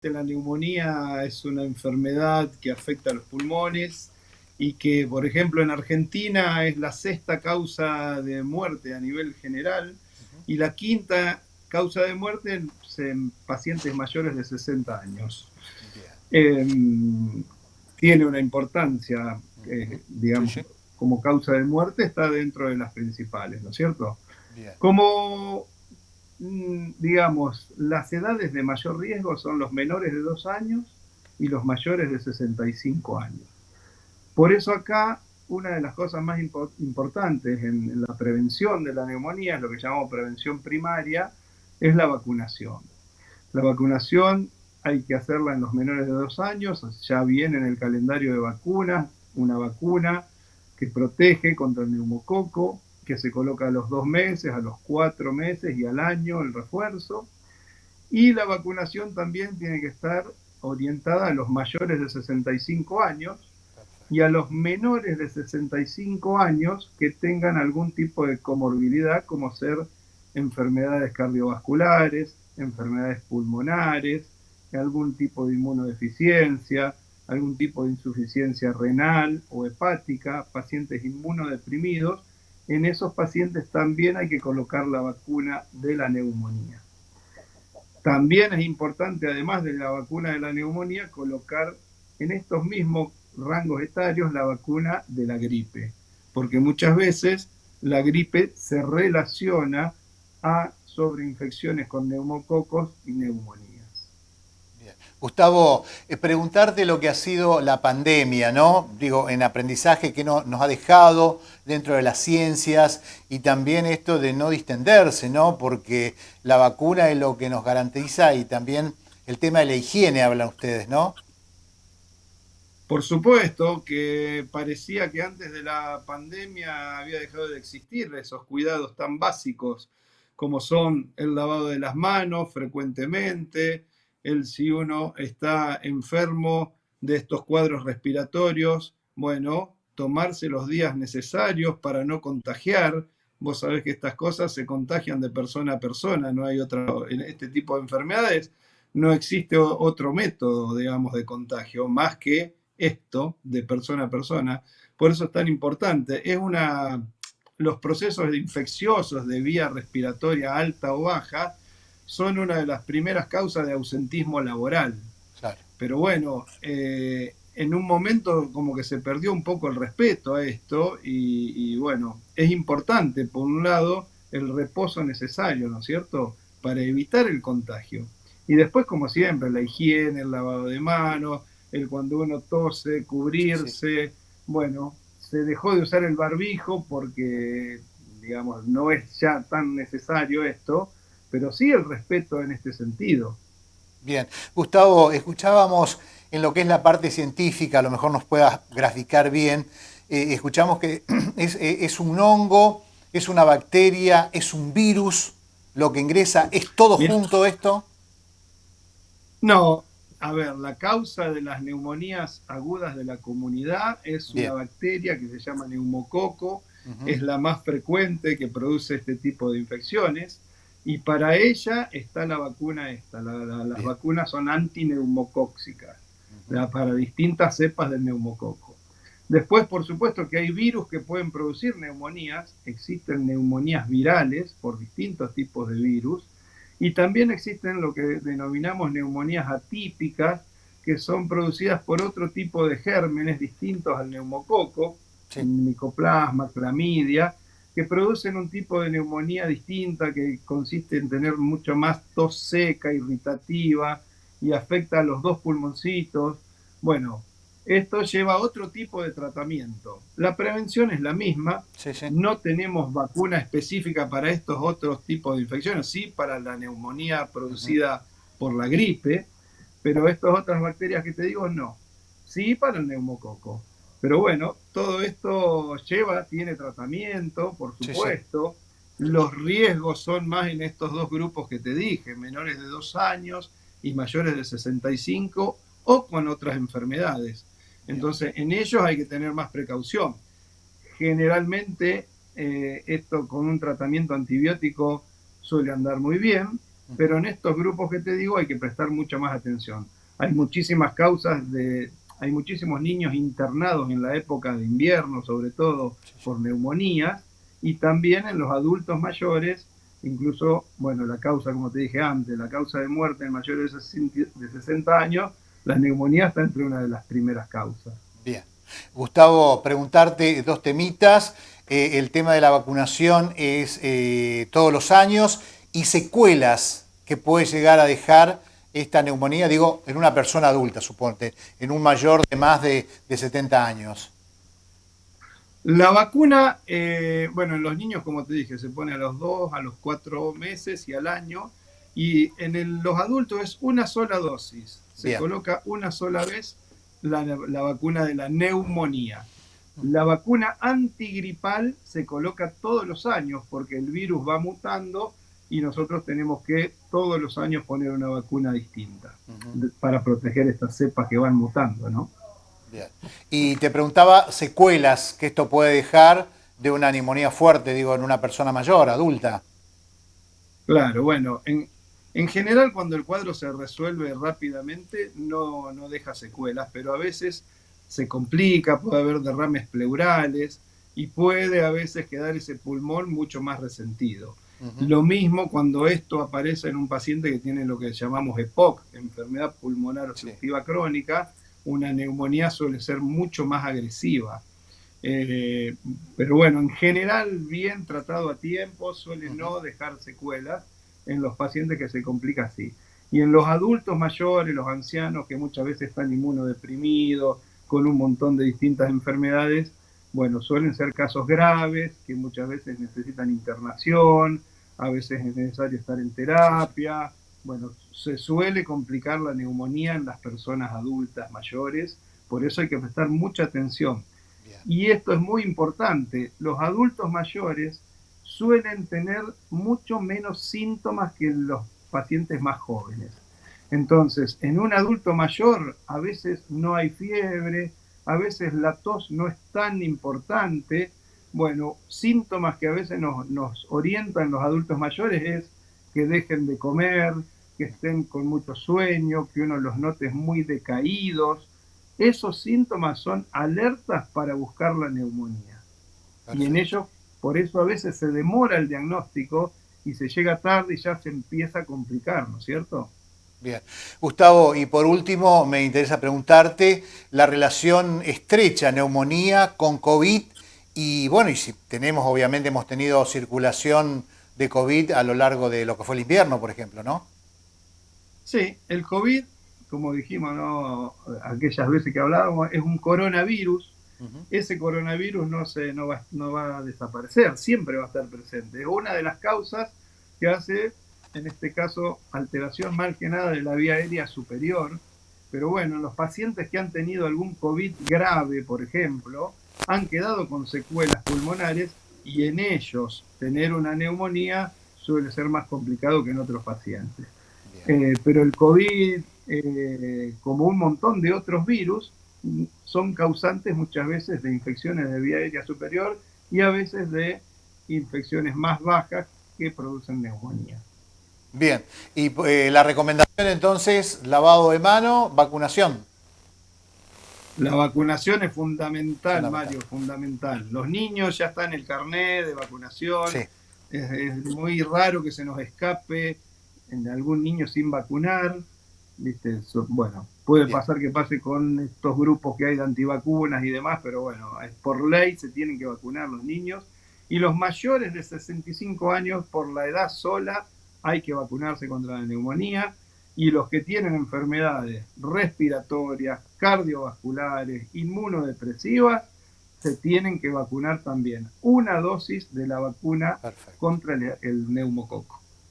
La neumonía es una enfermedad que afecta a los pulmones y que, por ejemplo, en Argentina es la sexta causa de muerte a nivel general y la quinta causa de muerte en pacientes mayores de 60 años. Eh, Tiene una importancia, Sí, digamos, sí. como causa de muerte, está dentro de las principales, ¿no es cierto? Bien. Como digamos, las edades de mayor riesgo son los menores de 2 años y los mayores de 65 años. Por eso acá una de las cosas más importantes en la prevención de la neumonía, es lo que llamamos prevención primaria, es la vacunación. La vacunación hay que hacerla en los menores de 2 años, ya viene en el calendario de vacunas, una vacuna que protege contra el neumococo, que se coloca a los 2 meses, a los 4 meses y al año el refuerzo. Y la vacunación también tiene que estar orientada a los mayores de 65 años y a los menores de 65 años que tengan algún tipo de comorbilidad, como ser enfermedades cardiovasculares, enfermedades pulmonares, algún tipo de inmunodeficiencia, algún tipo de insuficiencia renal o hepática, pacientes inmunodeprimidos. En esos pacientes también hay que colocar la vacuna de la neumonía. También es importante, además de la vacuna de la neumonía, colocar en estos mismos rangos etarios la vacuna de la gripe, porque muchas veces la gripe se relaciona a sobreinfecciones con neumococos y neumonías. Bien. Gustavo, preguntarte lo que ha sido la pandemia, ¿no? Digo, en aprendizaje que nos ha dejado dentro de las ciencias y también esto de no distenderse, ¿no? Porque la vacuna es lo que nos garantiza y también el tema de la higiene hablan ustedes, ¿no? Por supuesto que parecía que antes de la pandemia había dejado de existir esos cuidados tan básicos como son el lavado de las manos frecuentemente, el si uno está enfermo de estos cuadros respiratorios, bueno, tomarse los días necesarios para no contagiar. Vos sabés que estas cosas se contagian de persona a persona, no hay otro, en este tipo de enfermedades no existe otro método, digamos, de contagio, más que esto de persona a persona. Por eso es tan importante. Los procesos infecciosos de vía respiratoria alta o baja son una de las primeras causas de ausentismo laboral. Claro. Pero bueno, en un momento como que se perdió un poco el respeto a esto y bueno, es importante, por un lado, el reposo necesario, ¿no es cierto?, para evitar el contagio. Y después, como siempre, la higiene, el lavado de manos, el cuando uno tose, Sí, sí. cubrirse. Bueno, se dejó de usar el barbijo porque, digamos, no es ya tan necesario esto, pero sí el respeto en este sentido. Bien. Gustavo, escuchábamos en lo que es la parte científica, a lo mejor nos puedas graficar bien, escuchamos que es un hongo, es una bacteria, es un virus, lo que ingresa, ¿es todo Mira, junto esto? no, a ver, la causa de las neumonías agudas de la comunidad es una Bien. bacteria que se llama neumococo, Ujú. es la más frecuente que produce este tipo de infecciones y para ella está la vacuna esta. Las Bien. vacunas son antineumocóxicas Ujú. para distintas cepas del neumococo. Después, por supuesto que hay virus que pueden producir neumonías, existen neumonías virales por distintos tipos de virus, y también existen lo que denominamos neumonías atípicas, que son producidas por otro tipo de gérmenes distintos al neumococo, Sí. micoplasma, clamidia, que producen un tipo de neumonía distinta que consiste en tener mucho más tos seca, irritativa y afecta a los dos pulmoncitos. Bueno, esto lleva a otro tipo de tratamiento. La prevención es la misma, Sí, sí. no tenemos vacuna específica para estos otros tipos de infecciones, sí para la neumonía Ujú. producida por la gripe, pero estas otras bacterias que te digo no. Sí para el neumococo. Pero bueno, todo esto tiene tratamiento, por Sí, sí. supuesto. Los riesgos son más en estos dos grupos que te dije, menores de 2 años y mayores de 65 o con otras enfermedades. Bien. Entonces, en ellos hay que tener más precaución. Generalmente, esto con un tratamiento antibiótico suele andar muy bien, pero en estos grupos que te digo hay que prestar mucha más atención. Hay muchísimas hay muchísimos niños internados en la época de invierno, sobre todo por neumonías, y también en los adultos mayores, incluso, bueno, la causa, como te dije antes, la causa de muerte en mayores de 60 años, la neumonía está entre una de las primeras causas. Bien. Gustavo, preguntarte dos temitas. El tema de la vacunación es todos los años y secuelas que puede llegar a dejar esta neumonía, digo, en una persona adulta, suponte, en un mayor de más de 70 años. La vacuna, bueno, en los niños, como te dije, se pone a los 2, a los 4 meses y al año. Y en los adultos es una sola dosis. Se Bien. coloca una sola vez la vacuna de la neumonía. La vacuna antigripal se coloca todos los años porque el virus va mutando y nosotros tenemos que todos los años poner una vacuna distinta para proteger estas cepas que van mutando, ¿no? Bien. Y te preguntaba secuelas que esto puede dejar de una neumonía fuerte, digo, en una persona mayor, adulta. Claro, bueno, en general cuando el cuadro se resuelve rápidamente no deja secuelas, pero a veces se complica, puede haber derrames pleurales y puede a veces quedar ese pulmón mucho más resentido. Lo mismo cuando esto aparece en un paciente que tiene lo que llamamos EPOC, enfermedad pulmonar obstructiva crónica, una neumonía suele ser mucho más agresiva. Pero bueno, en general, bien tratado a tiempo, suele no dejar secuelas en los pacientes que se complica así. Y en los adultos mayores, los ancianos que muchas veces están inmunodeprimidos, con un montón de distintas enfermedades, bueno, suelen ser casos graves, que muchas veces necesitan internación, a veces es necesario estar en terapia. Bueno, se suele complicar la neumonía en las personas adultas mayores, por eso hay que prestar mucha atención. Y esto es muy importante, los adultos mayores suelen tener mucho menos síntomas que los pacientes más jóvenes. Entonces, en un adulto mayor a veces no hay fiebre, a veces la tos no es tan importante. Bueno, síntomas que a veces nos orientan los adultos mayores es que dejen de comer, que estén con mucho sueño, que uno los note muy decaídos. Esos síntomas son alertas para buscar la neumonía. Perfecto. Y en ello, por eso a veces se demora el diagnóstico y se llega tarde y ya se empieza a complicar, ¿no es cierto? Bien. Gustavo, y por último me interesa preguntarte la relación estrecha neumonía con COVID y bueno, y si tenemos, obviamente hemos tenido circulación de COVID a lo largo de lo que fue el invierno, por ejemplo, ¿no? Sí, el COVID, como dijimos, ¿no? Aquellas veces que hablábamos, es un coronavirus. Ese coronavirus no va a desaparecer, siempre va a estar presente. Es una de las causas que hace, en este caso, alteración más que nada de la vía aérea superior. Pero bueno, los pacientes que han tenido algún COVID grave, por ejemplo, han quedado con secuelas pulmonares y en ellos tener una neumonía suele ser más complicado que en otros pacientes. Pero el COVID, como un montón de otros virus, son causantes muchas veces de infecciones de vía aérea superior y a veces de infecciones más bajas que producen neumonía. Bien, y la recomendación entonces, lavado de mano, vacunación. La vacunación es fundamental, Mario, fundamental. Los niños ya están en el carnet de vacunación. Sí. Es muy raro que se nos escape en algún niño sin vacunar. ¿Viste? Bueno, puede pasar que pase con estos grupos que hay de antivacunas y demás, pero bueno, por ley se tienen que vacunar los niños. Y los mayores de 65 años, por la edad sola, hay que vacunarse contra la neumonía. Y los que tienen enfermedades respiratorias, cardiovasculares, inmunodepresivas, se tienen que vacunar también. Una dosis de la vacuna contra el neumococo.